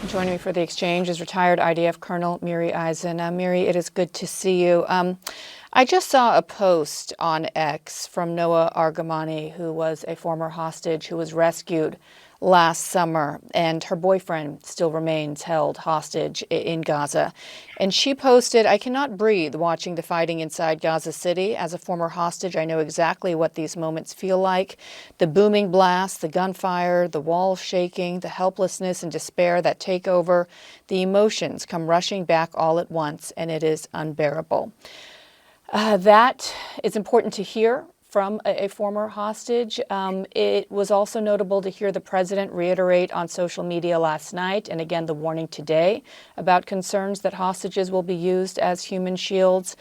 Joining me for the exchange is retired IDF Colonel Miri. Miri, it is good to see you. I just saw a post on X from Noah Argamani, who was a former hostage who was rescued last summer, and her boyfriend still remains held hostage in Gaza. And she posted, "I cannot breathe watching the fighting inside Gaza City. As a former hostage, I know exactly what these moments feel like. The booming blasts, the gunfire, the walls shaking, the helplessness and despair that take over. The emotions come rushing back all at once, and it is unbearable." That is important to hear from a former hostage. It was also notable to hear the president reiterate on social media last night, and again the warning today, about concerns that hostages will be used as human shields.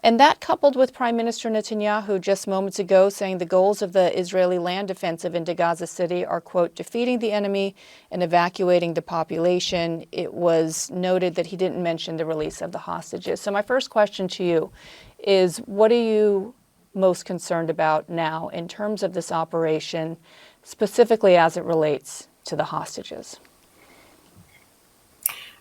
And that coupled with Prime Minister Netanyahu just moments ago saying the goals of the Israeli land offensive into Gaza City are, quote, defeating the enemy and evacuating the population. It was noted that he didn't mention the release of the hostages. So my first question to you is, what are you most concerned about now in terms of this operation, specifically as it relates to the hostages?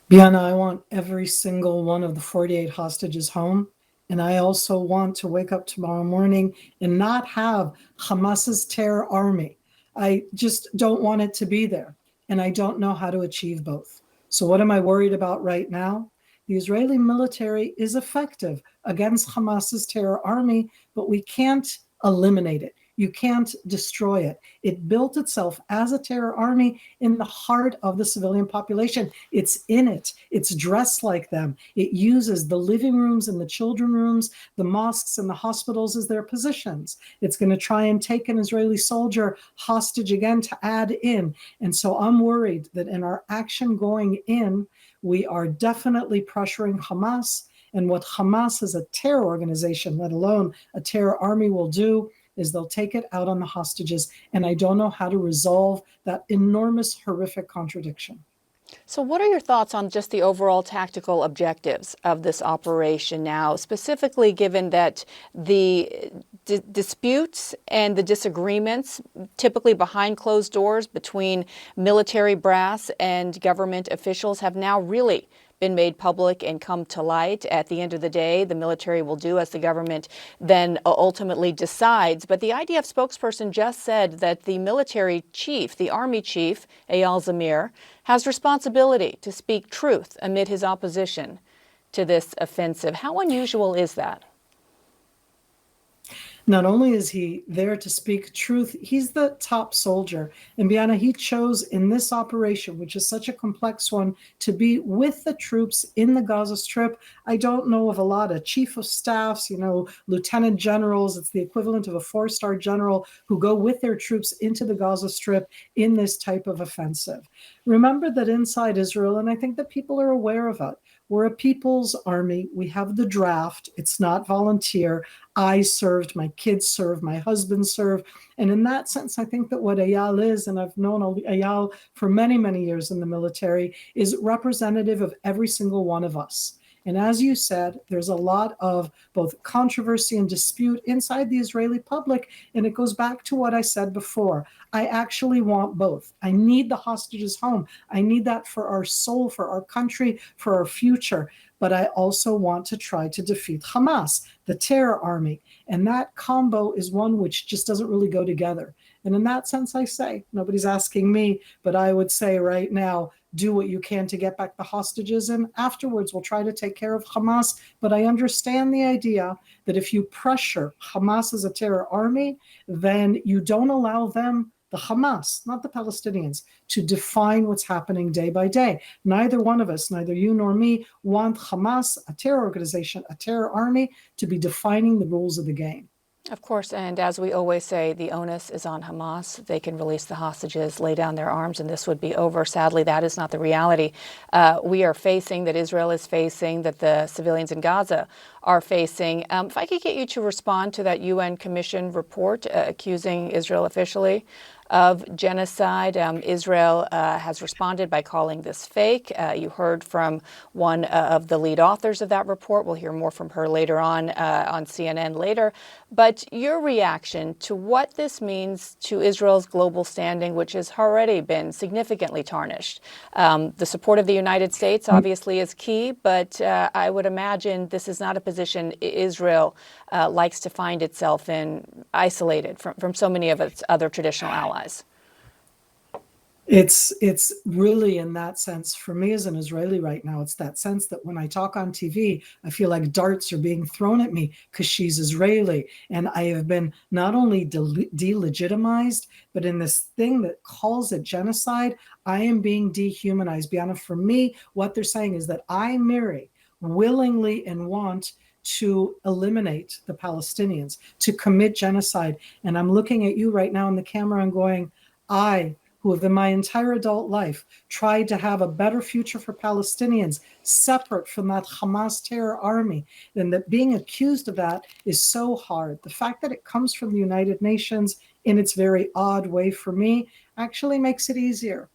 Bianna, I want every single one of the 48 hostages home. And I also want to wake up tomorrow morning and not have Hamas's terror army. I just don't want it to be there. And I don't know how to achieve both. So what am I worried about right now? The Israeli military is effective against Hamas's terror army, but we can't eliminate it. You can't destroy it. It built itself as a terror army in the heart of the civilian population. It's in it. It's dressed like them. It uses the living rooms and the children rooms, the mosques and the hospitals as their positions. It's going to try and take an Israeli soldier hostage again to add in. And so I'm worried that in our action going in, we are definitely pressuring Hamas. And what Hamas as a terror organization, let alone a terror army, will do is they'll take it out on the hostages. And I don't know how to resolve that enormous, horrific contradiction. So what are your thoughts on just the overall tactical objectives of this operation now, specifically given that the disputes and the disagreements, typically behind closed doors between military brass and government officials, have now really been made public and come to light? At the end of the day, the military will do as the government then ultimately decides. But the IDF spokesperson just said that the military chief, the army chief, Eyal Zamir, has responsibility to speak truth amid his opposition to this offensive. How unusual is that? Not only is he there to speak truth, he's the top soldier. And Bianna, he chose in this operation, which is such a complex one, to be with the troops in the Gaza Strip. I don't know of a lot of chief of staffs, lieutenant generals. It's the equivalent of a 4-star general who go with their troops into the Gaza Strip in this type of offensive. Remember that inside Israel, and I think that people are aware of it, we're a people's army. We have the draft. It's not volunteer. I served, my kids served, my husband served. And in that sense, I think that what Eyal is, and I've known Eyal for many, many years in the military, is representative of every single one of us. And as you said, there's a lot of both controversy and dispute inside the Israeli public. And it goes back to what I said before. I actually want both. I need the hostages home. I need that for our soul, for our country, for our future. But I also want to try to defeat Hamas, the terror army. And that combo is one which just doesn't really go together. And in that sense, I say, nobody's asking me, but I would say right now, do what you can to get back the hostages, and afterwards we'll try to take care of Hamas. But I understand the idea that if you pressure Hamas as a terror army, then you don't allow them, the Hamas, not the Palestinians, to define what's happening day by day. Neither one of us, neither you nor me, want Hamas, a terror organization, a terror army, to be defining the rules of the game. Of course, and as we always say, the onus is on Hamas. They can release the hostages, lay down their arms, and this would be over. Sadly, that is not the reality we are facing, that Israel is facing, that the civilians in Gaza are facing. If I could get you to respond to that UN Commission report accusing Israel officially of genocide. Israel has responded by calling this fake. You heard from one of the lead authors of that report. We'll hear more from her later on CNN later. But your reaction to what this means to Israel's global standing, which has already been significantly tarnished. The support of the United States obviously is key, but I would imagine this is not a position Israel likes to find itself in, isolated from so many of its other traditional allies. It's really, in that sense, for me as an Israeli right now, it's that sense that when I talk on TV, I feel like darts are being thrown at me because she's Israeli. And I have been not only delegitimized, but in this thing that calls it genocide, I am being dehumanized. Bianna, for me, what they're saying is that I, Miri, willingly and want to eliminate the Palestinians, to commit genocide. And I'm looking at you right now on the camera and going, I, who have in my entire adult life tried to have a better future for Palestinians separate from that Hamas terror army, and that being accused of that is so hard. The fact that it comes from the United Nations in its very odd way for me actually makes it easier.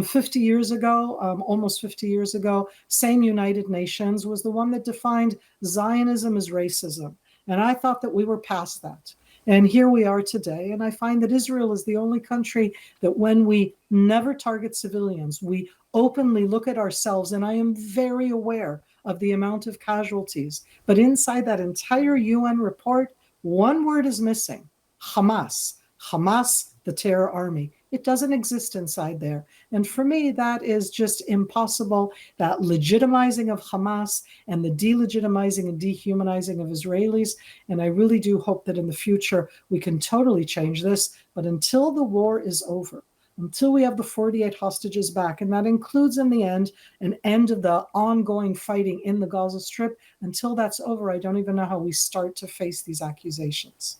50 years ago, almost 50 years ago, same United Nations was the one that defined Zionism as racism. And I thought that we were past that. And here we are today. And I find that Israel is the only country that when we never target civilians, we openly look at ourselves. And I am very aware of the amount of casualties. But inside that entire UN report, one word is missing: Hamas. Hamas, the terror army. It doesn't exist inside there. And for me, that is just impossible. That legitimizing of Hamas and the delegitimizing and dehumanizing of Israelis. And I really do hope that in the future we can totally change this. But until the war is over, until we have the 48 hostages back, and that includes in the end an end of the ongoing fighting in the Gaza Strip, until that's over, I don't even know how we start to face these accusations.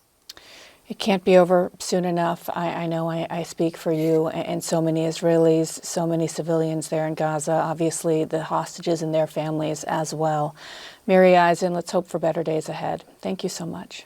It can't be over soon enough. I know I speak for you and so many Israelis, so many civilians there in Gaza, obviously the hostages and their families as well. Miri Eisen, let's hope for better days ahead. Thank you so much.